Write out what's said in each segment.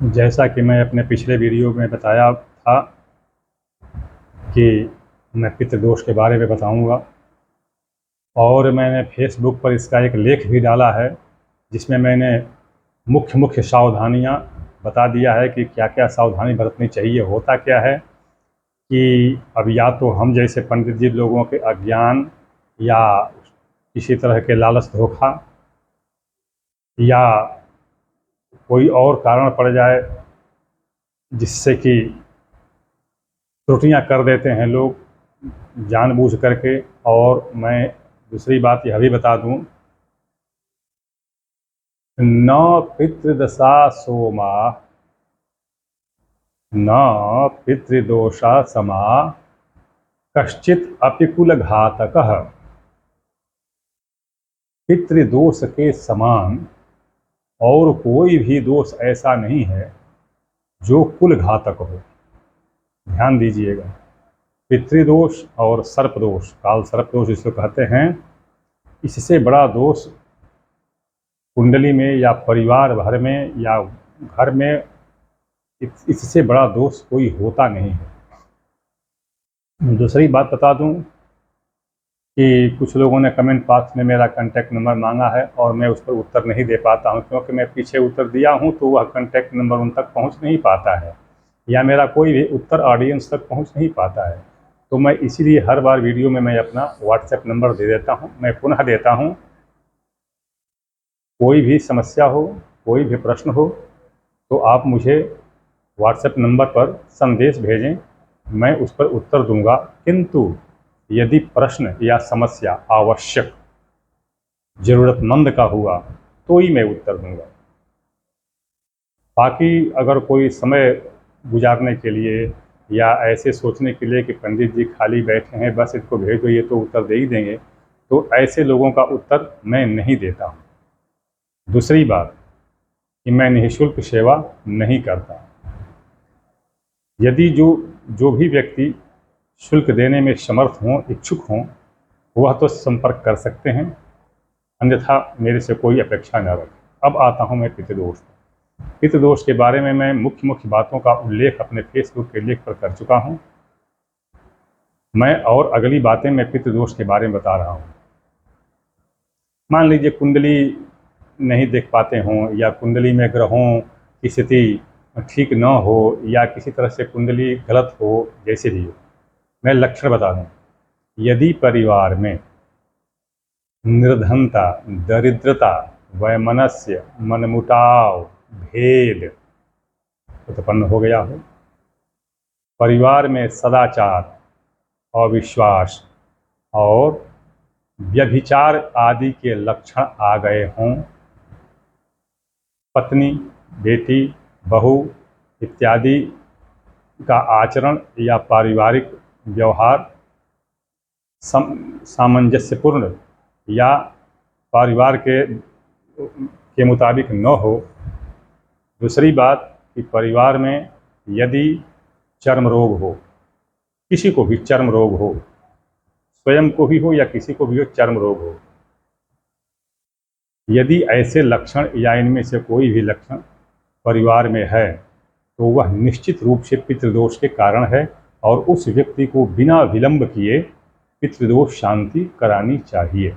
जैसा कि मैं अपने पिछले वीडियो में बताया था कि मैं पितृदोष के बारे में बताऊंगा, और मैंने फेसबुक पर इसका एक लेख भी डाला है जिसमें मैंने मुख्य सावधानियां बता दिया है कि क्या क्या सावधानी बरतनी चाहिए। होता क्या है कि अब या तो हम जैसे पंडित जी लोगों के अज्ञान या किसी तरह के लालच धोखा या कोई और कारण पड़ जाए जिससे कि त्रुटियां कर देते हैं लोग जानबूझ करके। और मैं दूसरी बात यह भी बता दूं, न पितृदशा सोमा न पितृदोषा समा कश्चित अपिकुल घातकः। पितृदोष के समान और कोई भी दोष ऐसा नहीं है जो कुल घातक हो। ध्यान दीजिएगा, पितृदोष और सर्पदोष, काल सर्पदोष जिसको कहते हैं, इससे बड़ा दोष कुंडली में या परिवार भर में या घर में इससे बड़ा दोष कोई होता नहीं है। दूसरी बात बता दूं कि कुछ लोगों ने कमेंट बॉक्स में मेरा कांटेक्ट नंबर मांगा है और मैं उस पर उत्तर नहीं दे पाता हूं, क्योंकि मैं पीछे उत्तर दिया हूं तो वह कांटेक्ट नंबर उन तक पहुंच नहीं पाता है या मेरा कोई भी उत्तर ऑडियंस तक पहुंच नहीं पाता है। तो मैं इसीलिए हर बार वीडियो में मैं अपना व्हाट्सएप नंबर दे देता हूं। मैं पुनः देता हूं, कोई भी समस्या हो, कोई भी प्रश्न हो तो आप मुझे व्हाट्सएप नंबर पर संदेश भेजें, मैं उस पर उत्तर दूंगा। किंतु यदि प्रश्न या समस्या आवश्यक ज़रूरतमंद का हुआ तो ही मैं उत्तर दूंगा। बाकी अगर कोई समय गुजारने के लिए या ऐसे सोचने के लिए कि पंडित जी खाली बैठे हैं बस इनको भेज दो ये तो उत्तर दे ही देंगे, तो ऐसे लोगों का उत्तर मैं नहीं देता हूँ। दूसरी बात कि मैं निःशुल्क सेवा नहीं करता। यदि जो भी व्यक्ति शुल्क देने में समर्थ हों, इच्छुक हों, वह तो संपर्क कर सकते हैं, अन्यथा मेरे से कोई अपेक्षा न रखें। अब आता हूं मैं पितृदोष पर। पितृदोष के बारे में मैं मुख्य बातों का उल्लेख अपने फेसबुक के लेख पर कर चुका हूं। मैं और अगली बातें मैं पितृदोष के बारे में बता रहा हूं। मान लीजिए कुंडली नहीं देख पाते हों या कुंडली में ग्रहों की स्थिति ठीक न हो या किसी तरह से कुंडली गलत हो, जैसे भी हो, मैं लक्षण बता दूं। यदि परिवार में निर्धनता, दरिद्रता, वैमनस्य, मनमुटाव, भेद उत्पन्न हो गया हो, परिवार में सदाचार, अविश्वास और व्यभिचार आदि के लक्षण आ गए हों, पत्नी, बेटी, बहू इत्यादि का आचरण या पारिवारिक व्यवहार सामंजस्यपूर्ण या परिवार के मुताबिक न हो। दूसरी बात कि परिवार में यदि चर्म रोग हो, किसी को भी चर्म रोग हो, स्वयं को भी हो या किसी को भी हो, चर्म रोग हो, यदि ऐसे लक्षण या इनमें से कोई भी लक्षण परिवार में है तो वह निश्चित रूप से पितृदोष के कारण है और उस व्यक्ति को बिना विलंब किए पितृदोष शांति करानी चाहिए।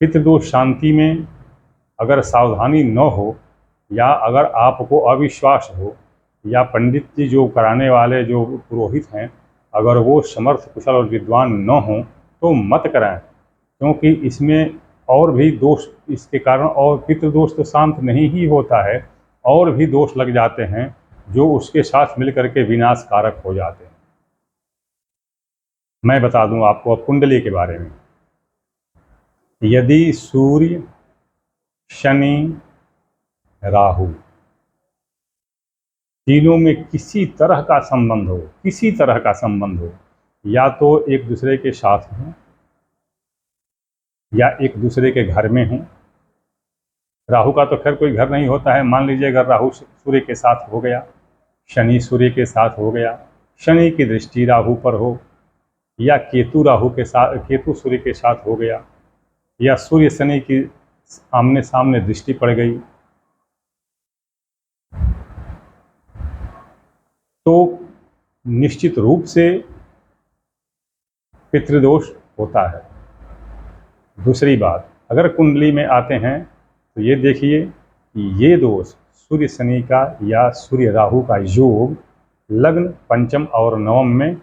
पितृदोष शांति में अगर सावधानी न हो या अगर आपको अविश्वास हो या पंडित जी जो कराने वाले जो पुरोहित हैं अगर वो समर्थ, कुशल और विद्वान न हों तो मत कराएं, क्योंकि इसमें और भी दोष इसके कारण, और पितृदोष तो शांत नहीं ही होता है, और भी दोष लग जाते हैं जो उसके साथ मिलकर के विनाश कारक हो जाते हैं। मैं बता दूं आपको अब कुंडली के बारे में। यदि सूर्य, शनि, राहु तीनों में किसी तरह का संबंध हो, किसी तरह का संबंध हो, या तो एक दूसरे के साथ हों या एक दूसरे के घर में हों। राहु का तो खैर कोई घर नहीं होता है। मान लीजिए अगर राहु सूर्य के साथ हो गया, शनि सूर्य के साथ हो गया, शनि की दृष्टि राहु पर हो, या केतु राहु के साथ, केतु सूर्य के साथ हो गया, या सूर्य शनि की आमने सामने दृष्टि पड़ गई, तो निश्चित रूप से पितृदोष होता है। दूसरी बात, अगर कुंडली में आते हैं तो ये देखिए कि ये दोष सूर्य शनि का या सूर्य राहु का योग लग्न पंचम और नवम में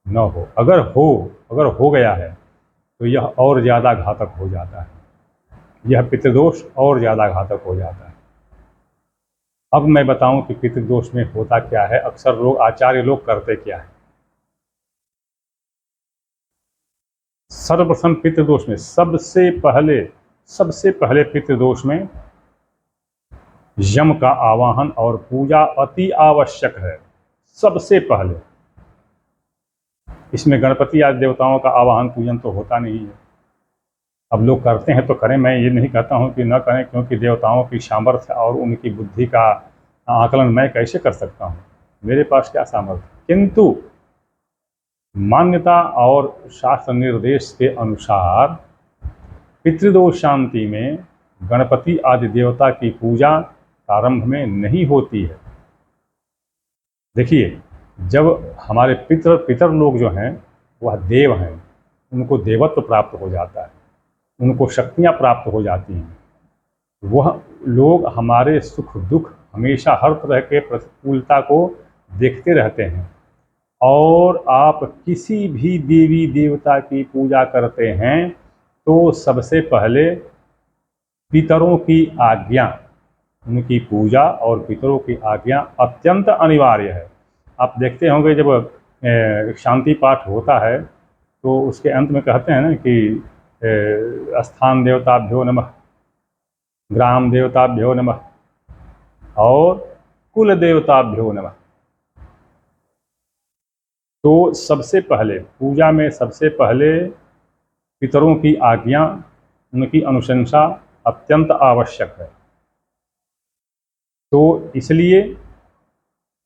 न हो। अगर हो गया है तो यह और ज़्यादा घातक हो जाता है, यह पितृदोष और ज़्यादा घातक हो जाता है। अब मैं बताऊं कि पितृदोष में होता क्या है, अक्सर लोग आचार्य लोग करते क्या है। सर्वप्रथम पितृदोष में सबसे पहले पितृदोष में यम का आवाहन और पूजा अति आवश्यक है। सबसे पहले इसमें गणपति आदि देवताओं का आवाहन पूजन तो होता नहीं है। अब लोग करते हैं तो करें, मैं ये नहीं कहता हूँ कि न करें, क्योंकि देवताओं की सामर्थ्य और उनकी बुद्धि का आकलन मैं कैसे कर सकता हूँ, मेरे पास क्या सामर्थ्य। किंतु मान्यता और शास्त्र निर्देश के अनुसार पितृदोष शांति में गणपति आदि देवता की पूजा प्रारंभ में नहीं होती है। देखिए, जब हमारे पितर लोग जो हैं वह देव हैं, उनको देवत्व प्राप्त हो जाता है, उनको शक्तियाँ प्राप्त हो जाती हैं। वह लोग हमारे सुख दुख हमेशा हर तरह के प्रतिकूलता को देखते रहते हैं। और आप किसी भी देवी देवता की पूजा करते हैं तो सबसे पहले पितरों की आज्ञा, उनकी पूजा और पितरों की आज्ञा अत्यंत अनिवार्य है। आप देखते होंगे जब शांति पाठ होता है तो उसके अंत में कहते हैं ना कि स्थान देवताभ्यो नमः, ग्राम देवताभ्यो नमः और कुल देवताभ्यो नमः। तो सबसे पहले पूजा में सबसे पहले पितरों की आज्ञा, उनकी अनुशंसा अत्यंत आवश्यक है। तो इसलिए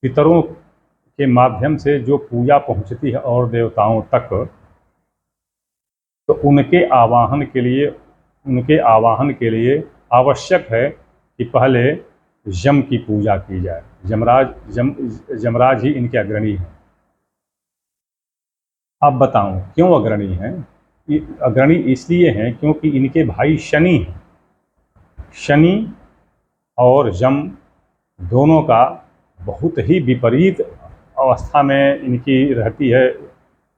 पितरों के माध्यम से जो पूजा पहुंचती है और देवताओं तक, तो उनके आवाहन के लिए आवश्यक है कि पहले यम की पूजा की जाए। यमराज ही इनके अग्रणी हैं। अब बताऊं क्यों अग्रणी हैं। अग्रणी इसलिए हैं क्योंकि इनके भाई शनि हैं। शनि और यम दोनों का बहुत ही विपरीत अवस्था में इनकी रहती है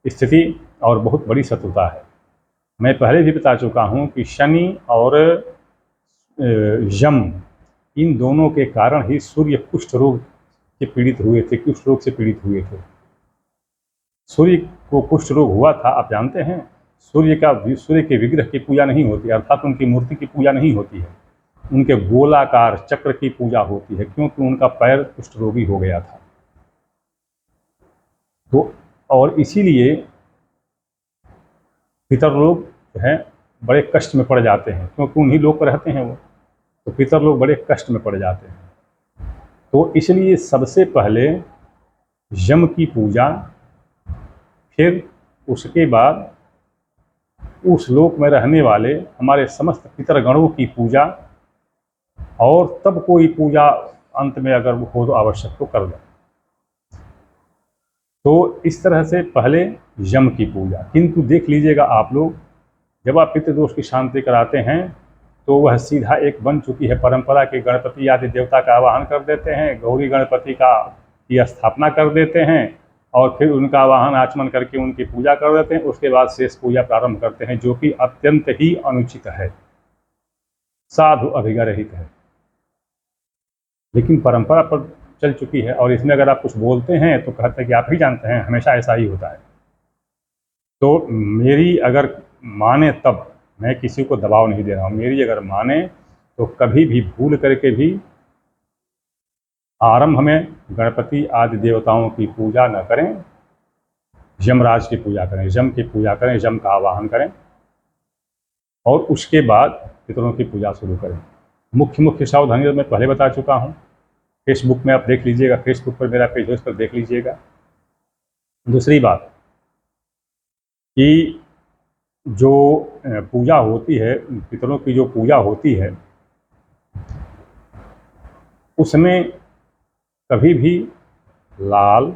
स्थिति और बहुत बड़ी शत्रुता है। मैं पहले भी बता चुका हूँ कि शनि और यम इन दोनों के कारण ही सूर्य कुष्ठ रोग से पीड़ित हुए थे, कुष्ठ रोग से पीड़ित हुए थे। सूर्य को कुष्ठ रोग हुआ था, आप जानते हैं। सूर्य के विग्रह की पूजा नहीं होती, अर्थात उनकी मूर्ति की पूजा नहीं होती है। उनके गोलाकार चक्र की पूजा होती है, क्योंकि उनका पैर कुष्ठ रोगी हो गया था। तो और इसीलिए पितर लोग जो हैं बड़े कष्ट में पड़ जाते हैं, क्योंकि उन्हीं लोग पर रहते हैं वो, तो पितर लोग बड़े कष्ट में पड़ जाते हैं। तो इसलिए सबसे पहले यम की पूजा, फिर उसके बाद उस लोक में रहने वाले हमारे समस्त पितरगणों की पूजा, और तब कोई पूजा अंत में अगर हो तो आवश्यक तो कर दें। तो इस तरह से पहले यम की पूजा। किंतु देख लीजिएगा आप लोग, जब आप पितृदोष की शांति कराते हैं तो वह सीधा एक बन चुकी है परंपरा कि गणपति आदि देवता का आवाहन कर देते हैं, गौरी गणपति की स्थापना कर देते हैं और फिर उनका आवाहन आचमन करके उनकी पूजा कर देते हैं। उसके बाद शेष पूजा प्रारंभ करते हैं, जो कि अत्यंत ही अनुचित है, साधु अभिज्ञा रहित है, लेकिन परंपरा पर चल चुकी है। और इसमें अगर आप कुछ बोलते हैं तो कहते हैं कि आप ही जानते हैं, हमेशा ऐसा ही होता है। तो मेरी अगर माने तब, मैं किसी को दबाव नहीं दे रहा हूँ, मेरी अगर माने तो कभी भी भूल करके भी आरंभ में गणपति आदि देवताओं की पूजा न करें, यमराज की पूजा करें, यम की पूजा करें, यम का आवाहन करें और उसके बाद पितरों की पूजा शुरू करें। मुख्य सावधानियां मैं पहले बता चुका हूँ। फेसबुक में आप देख लीजिएगा, फेसबुक पर मेरा पेज है, उस पर देख लीजिएगा। दूसरी बात कि जो पूजा होती है, पितरों की जो पूजा होती है, उसमें कभी भी लाल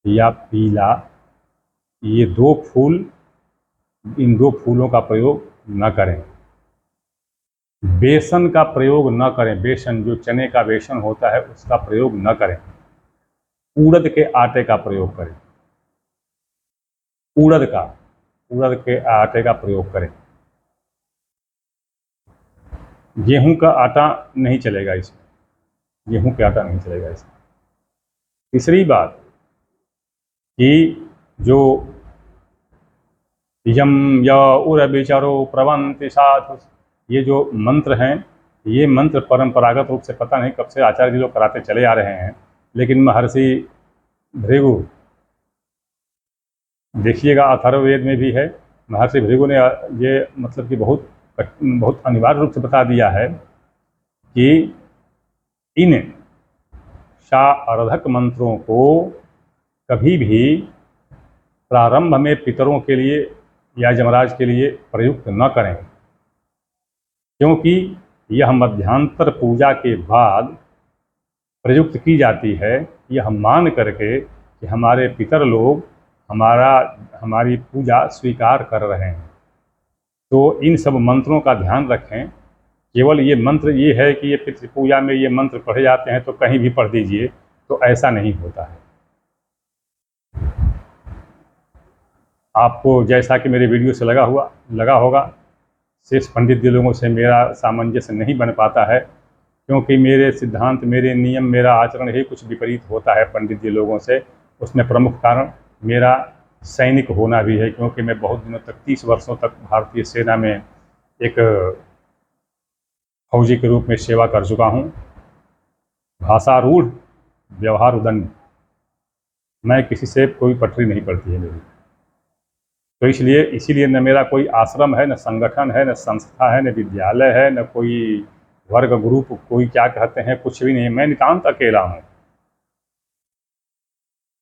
या पीला, ये दो फूल, इन दो फूलों का प्रयोग न करें। बेसन का प्रयोग न करें, बेसन जो चने का बेसन होता है उसका प्रयोग न करें। उड़द के आटे का प्रयोग करें, उड़द के आटे का प्रयोग करें। गेहूं का आटा नहीं चलेगा इसमें, गेहूं का आटा नहीं चलेगा इसमें। तीसरी बात कि जो यम य उर विचारो प्रवंति साधु, ये जो मंत्र हैं, ये मंत्र परंपरागत रूप से पता नहीं कब से आचार्य जी लोग कराते चले आ रहे हैं, लेकिन महर्षि भृगु, देखिएगा अथर्ववेद में भी है, महर्षि भृगु ने ये मतलब कि बहुत अनिवार्य रूप से बता दिया है कि इन शार्धक मंत्रों को कभी भी प्रारंभ में पितरों के लिए या यमराज के लिए प्रयुक्त न करें, क्योंकि यह मध्यांतर पूजा के बाद प्रयुक्त की जाती है, यह मान करके कि हमारे पितर लोग हमारी पूजा स्वीकार कर रहे हैं। तो इन सब मंत्रों का ध्यान रखें। केवल ये मंत्र ये है कि ये पितृ पूजा में ये मंत्र पढ़े जाते हैं तो कहीं भी पढ़ दीजिए, तो ऐसा नहीं होता है। आपको जैसा कि मेरे वीडियो से लगा होगा, शेष पंडित जी लोगों से मेरा सामंजस्य नहीं बन पाता है, क्योंकि मेरे सिद्धांत, मेरे नियम, मेरा आचरण ही कुछ विपरीत होता है पंडित जी लोगों से। उसमें प्रमुख कारण मेरा सैनिक होना भी है, क्योंकि मैं बहुत दिनों तक 30 वर्षों तक भारतीय सेना में एक फौजी के रूप में सेवा कर चुका हूँ। भाषारूढ़, व्यवहार उदंड, मैं किसी से कोई पटरी नहीं पड़ती है मेरी। तो इसीलिए न मेरा कोई आश्रम है, न संगठन है, न संस्था है, न विद्यालय है, न कोई वर्ग ग्रुप, कोई क्या कहते हैं, कुछ भी नहीं। मैं नितांत अकेला हूँ।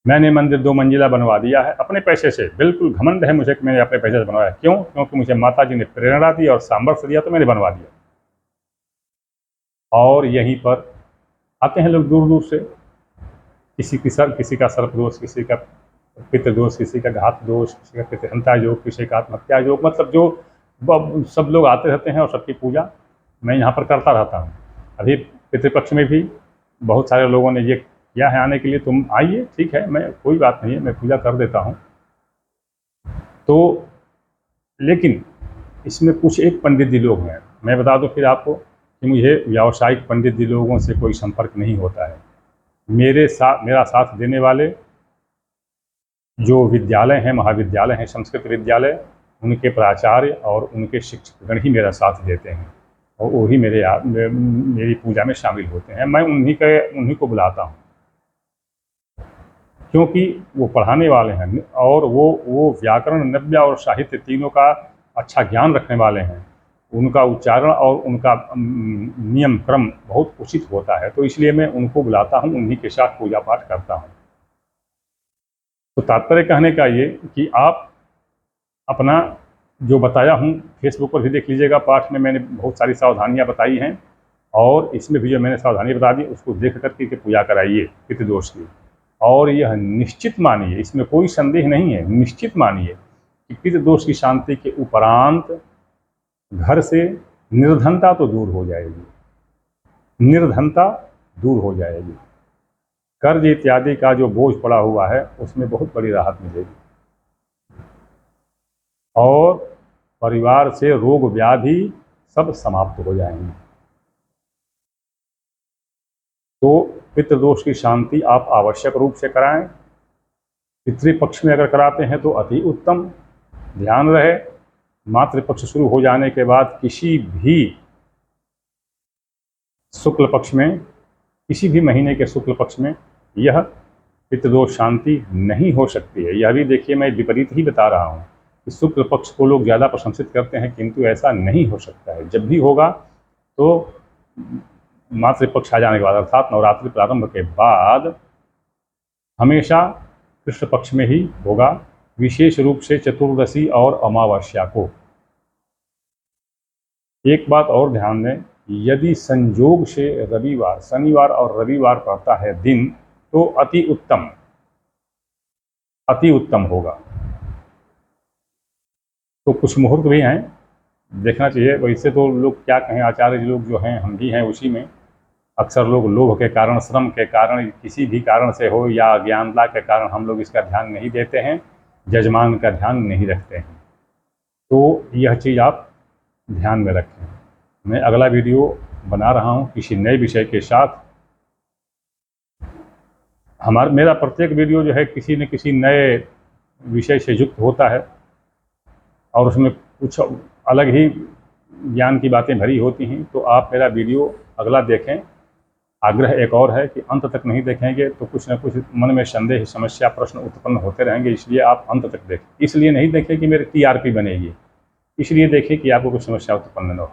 मैंने मंदिर 2 मंजिला बनवा दिया है अपने पैसे से, बिल्कुल घमंड है मुझे कि मैंने अपने पैसे से बनवाया। क्यों? क्योंकि मुझे माता जी ने प्रेरणा दी और सामर्थ्य दिया, तो मैंने बनवा दिया। और यहीं पर आते हैं लोग दूर दूर से, किसी का सर्पदोष, किसी का पितृदोष, किसी का घात दोष, किसी का पितृहंता योग, किसी का आत्महत्या योग, मतलब जो सब लोग आते रहते हैं और सबकी पूजा मैं यहाँ पर करता रहता हूँ। अभी पितृपक्ष में भी बहुत सारे लोगों ने ये किया है आने के लिए, तुम आइए, ठीक है, मैं कोई बात नहीं है, मैं पूजा कर देता हूँ। तो लेकिन इसमें कुछ एक पंडित जी लोग हैं, मैं बता दूं फिर आपको कि मुझे व्यावसायिक पंडित जी लोगों से कोई संपर्क नहीं होता है। मेरा साथ देने वाले जो विद्यालय हैं, महाविद्यालय हैं, संस्कृत विद्यालय, उनके प्राचार्य और उनके शिक्षकगण ही मेरा साथ देते हैं, और वो ही मेरी पूजा में शामिल होते हैं। मैं उन्हीं को बुलाता हूँ, क्योंकि वो पढ़ाने वाले हैं और वो व्याकरण, नव्य और साहित्य तीनों का अच्छा ज्ञान रखने वाले हैं। उनका उच्चारण और उनका नियम क्रम बहुत उचित होता है, तो इसलिए मैं उनको बुलाता हूँ, उन्हीं के साथ पूजा पाठ करता हूँ। तो तात्पर्य कहने का ये कि आप अपना जो बताया हूँ फेसबुक पर भी देख लीजिएगा, पाठ में मैंने बहुत सारी सावधानियाँ बताई हैं, और इसमें भी जो मैंने सावधानी बता दी उसको देख करके पूजा कराइए पितृदोष की। और यह निश्चित मानिए, इसमें कोई संदेह नहीं है, निश्चित मानिए कि पितृदोष की शांति के उपरांत घर से निर्धनता तो दूर हो जाएगी, निर्धनता दूर हो जाएगी। कर्ज इत्यादि का जो बोझ पड़ा हुआ है उसमें बहुत बड़ी राहत मिलेगी, और परिवार से रोग व्याधि सब समाप्त हो जाएंगे। तो पितृदोष की शांति आप आवश्यक रूप से कराएं। पितृपक्ष में अगर कराते हैं तो अति उत्तम। ध्यान रहे, मातृपक्ष शुरू हो जाने के बाद किसी भी शुक्ल पक्ष में, किसी भी महीने के शुक्ल पक्ष में यह पितृदोष शांति नहीं हो सकती है। यह भी देखिए, मैं विपरीत ही बता रहा हूँ कि शुक्ल पक्ष को लोग ज़्यादा प्रशंसित करते हैं, किंतु ऐसा नहीं हो सकता है। जब भी होगा तो मातृपक्ष आ जाने के बाद, अर्थात नवरात्रि प्रारंभ के बाद हमेशा कृष्ण पक्ष में ही होगा, विशेष रूप से चतुर्दशी और अमावस्या को। एक बात और ध्यान दें, यदि संयोग से रविवार, शनिवार और रविवार पड़ता है दिन, तो अति उत्तम होगा। तो कुछ मुहूर्त भी हैं, देखना चाहिए। वैसे तो लोग क्या कहें, आचार्य लोग जो हैं, हम भी हैं उसी में। अक्सर लोग लोभ के कारण, श्रम के कारण, किसी भी कारण से हो, या अज्ञानता के कारण हम लोग इसका ध्यान नहीं देते हैं, जजमान का ध्यान नहीं रखते हैं। तो यह चीज़ आप ध्यान में रखें। मैं अगला वीडियो बना रहा हूँ किसी नए विषय के साथ। मेरा प्रत्येक वीडियो जो है किसी न किसी नए विषय से युक्त होता है, और उसमें कुछ अलग ही ज्ञान की बातें भरी होती हैं। तो आप मेरा वीडियो अगला देखें। आग्रह एक और है कि अंत तक नहीं देखेंगे तो कुछ न कुछ मन में संदेह, समस्या, प्रश्न उत्पन्न होते रहेंगे। इसलिए आप अंत तक देखें। इसलिए नहीं देखें कि मेरी TRP बनेगी, इसलिए देखें कि आपको कुछ समस्या उत्पन्न न हो।